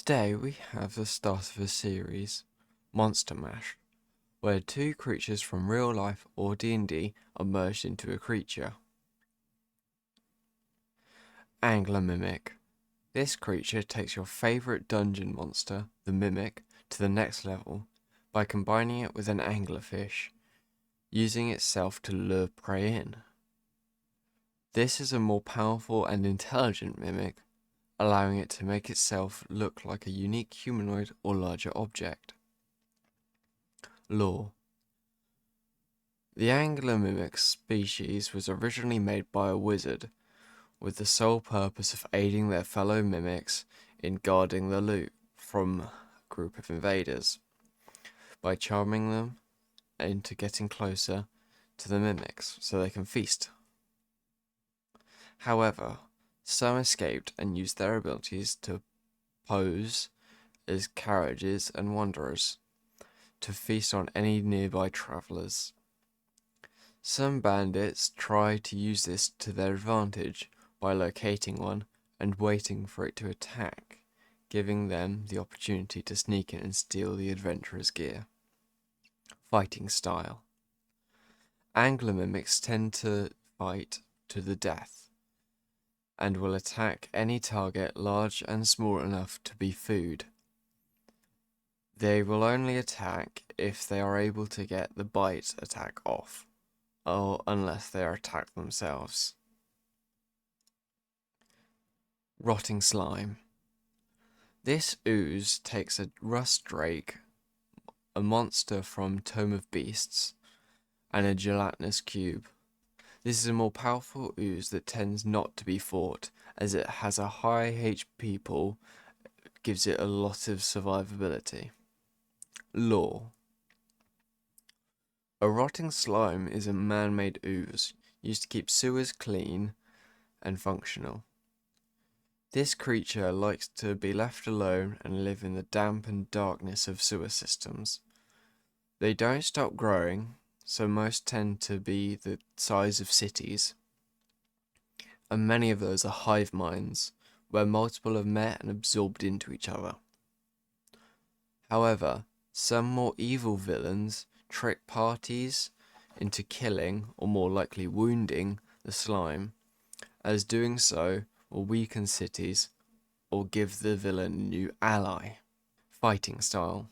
Today we have the start of a series, Monster Mash, where two creatures from real life or D&D are merged into a creature. Angler Mimic. This creature takes your favourite dungeon monster, the Mimic, to the next level by combining it with an anglerfish, using itself to lure prey in. This is a more powerful and intelligent Mimic, allowing it to make itself look like a unique humanoid or larger object. Lore. The Angler Mimic species was originally made by a wizard, with the sole purpose of aiding their fellow mimics in guarding the loot from a group of invaders, by charming them into getting closer to the mimics so they can feast. However, some escaped and used their abilities to pose as carriages and wanderers, to feast on any nearby travellers. Some bandits try to use this to their advantage by locating one and waiting for it to attack, giving them the opportunity to sneak in and steal the adventurer's gear. Fighting style. Angler mimics tend to fight to the death, and will attack any target large and small enough to be food. They will only attack if they are able to get the bite attack off, or unless they are attacked themselves. Rotting slime. This ooze takes a rust drake, a monster from Tome of Beasts, and a gelatinous cube. This is a more powerful ooze that tends not to be fought, as it has a high HP pool, gives it a lot of survivability. Lore. A rotting slime is a man-made ooze, used to keep sewers clean and functional. This creature likes to be left alone and live in the damp and darkness of sewer systems. They don't stop growing, so most tend to be the size of cities. And many of those are hive minds, where multiple have met and absorbed into each other. However, some more evil villains trick parties into killing, or more likely wounding, the slime, as doing so will weaken cities or give the villain a new ally. Fighting style.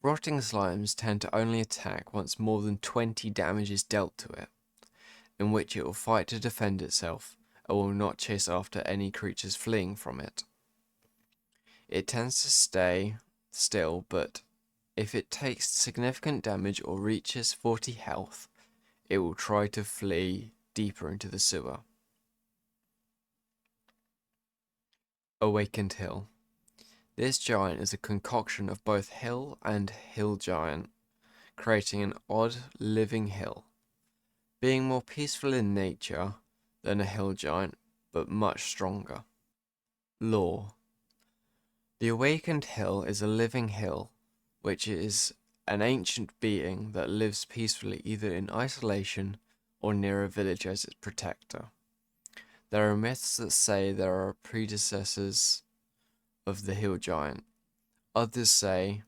Rotting slimes tend to only attack once more than 20 damage is dealt to it, in which it will fight to defend itself and will not chase after any creatures fleeing from it. It tends to stay still, but if it takes significant damage or reaches 40 health, it will try to flee deeper into the sewer. Awakened Hill. This giant is a concoction of both hill and hill giant, creating an odd living hill, being more peaceful in nature than a hill giant, but much stronger. Lore. The Awakened Hill is a living hill, which is an ancient being that lives peacefully either in isolation or near a village as its protector. There are myths that say there are predecessors of the hill giant. Others say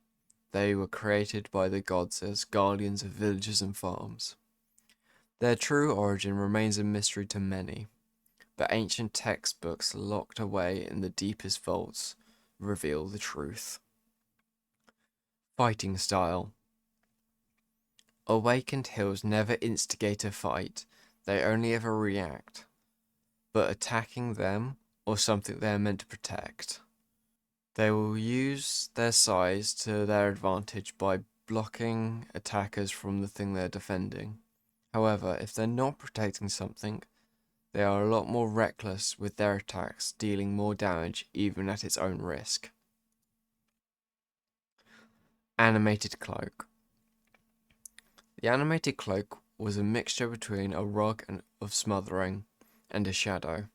they were created by the gods as guardians of villages and farms. Their true origin remains a mystery to many, but ancient textbooks locked away in the deepest vaults reveal the truth. Fighting style. Awakened Hills never instigate a fight, they only ever react, but attacking them or something they are meant to protect. They will use their size to their advantage by blocking attackers from the thing they're defending. However, if they're not protecting something, they are a lot more reckless with their attacks, dealing more damage even at its own risk. Animated Cloak. The Animated Cloak was a mixture between a rug of smothering and a shadow,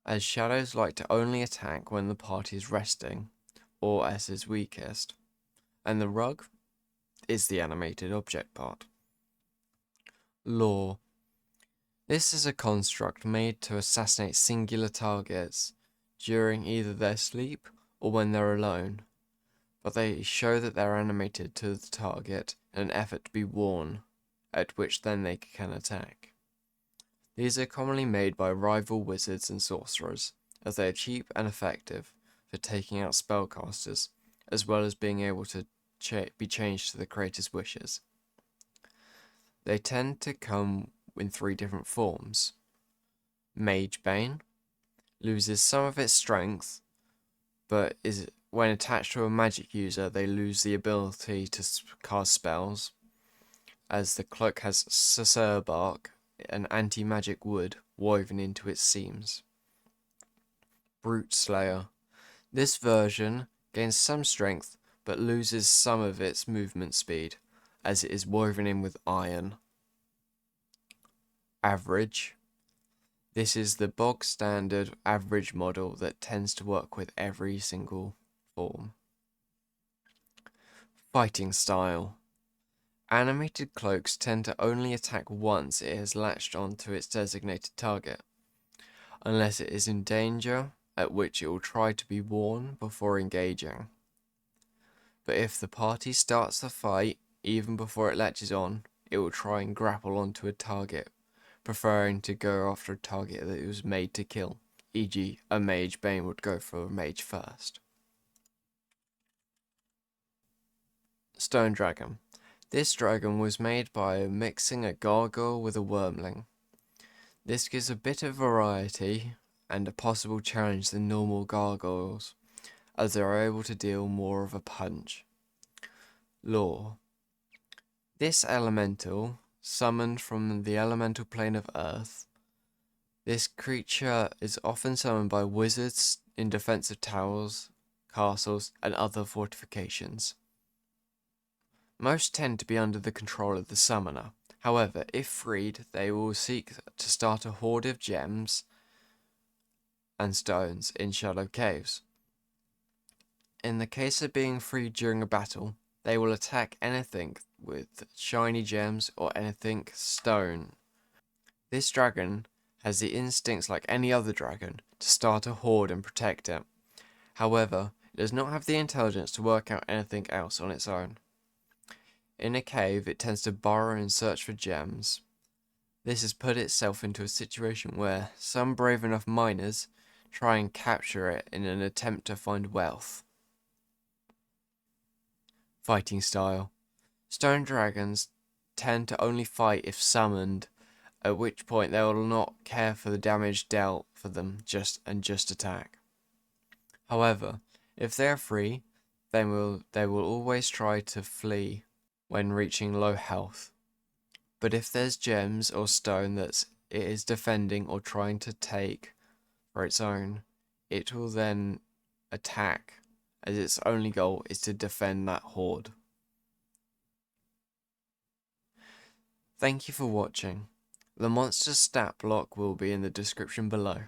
as shadows like to only attack when the party is resting, or as is weakest, and the rug is the animated object part. Lore. This is a construct made to assassinate singular targets during either their sleep or when they're alone, but they show that they're animated to the target in an effort to be warned, at which then they can attack. These are commonly made by rival wizards and sorcerers, as they are cheap and effective for taking out spellcasters, as well as being able to be changed to the creator's wishes. They tend to come in 3 different forms. Mage Bane loses some of its strength, but when attached to a magic user, they lose the ability to cast spells, as the cloak has Sasur bark, an anti-magic wood, woven into its seams. Brute Slayer. This version gains some strength, but loses some of its movement speed, as it is woven in with iron. Average. This is the bog standard average model that tends to work with every single form. Fighting style. Animated cloaks tend to only attack once it has latched onto its designated target, unless it is in danger, at which it will try to be worn before engaging. But if the party starts the fight, even before it latches on, it will try and grapple onto a target, preferring to go after a target that it was made to kill, e.g. a Mage Bane would go for a mage first. Stone Dragon. This dragon was made by mixing a gargoyle with a wyrmling. This gives a bit of variety and a possible challenge than normal gargoyles, as they are able to deal more of a punch. Lore. This elemental, summoned from the elemental plane of Earth, this creature is often summoned by wizards in defensive towers, castles, and other fortifications. Most tend to be under the control of the summoner. However, if freed, they will seek to start a hoard of gems and stones in shallow caves. In the case of being freed during a battle, they will attack anything with shiny gems or anything stone. This dragon has the instincts like any other dragon to start a hoard and protect it. However, it does not have the intelligence to work out anything else on its own. In a cave, it tends to burrow and search for gems. This has put itself into a situation where some brave enough miners try and capture it in an attempt to find wealth. Fighting style. Stone dragons tend to only fight if summoned, at which point they will not care for the damage dealt for them just attack. However, if they are free, they will always try to flee when reaching low health. But if there's gems or stone that it is defending or trying to take for its own, it will then attack, as its only goal is to defend that hoard. Thank you for watching. The monster's stat block will be in the description below.